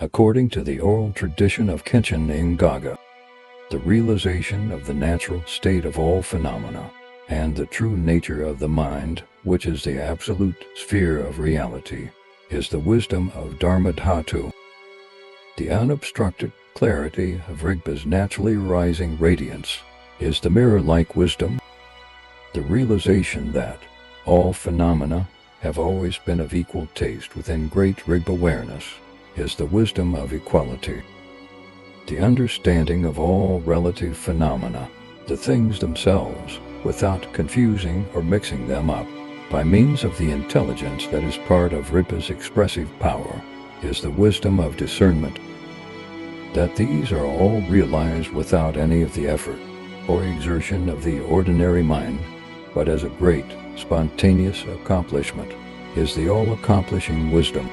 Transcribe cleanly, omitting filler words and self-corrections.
According to the oral tradition of Khenchen Ngaga, the realization of the natural state of all phenomena and the true nature of the mind, which is the absolute sphere of reality, is the wisdom of dharmadhatu. The unobstructed clarity of Rigpa's naturally rising radiance is the mirror-like wisdom. The realization that all phenomena have always been of equal taste within great rigpa-awareness is the wisdom of equality. The understanding of all relative phenomena, the things themselves, without confusing or mixing them up, by means of the intelligence that is part of Rigpa's expressive power, is the wisdom of discernment. That these are all realized without any of the effort or exertion of the ordinary mind, but as a great, spontaneous accomplishment, is the all-accomplishing wisdom.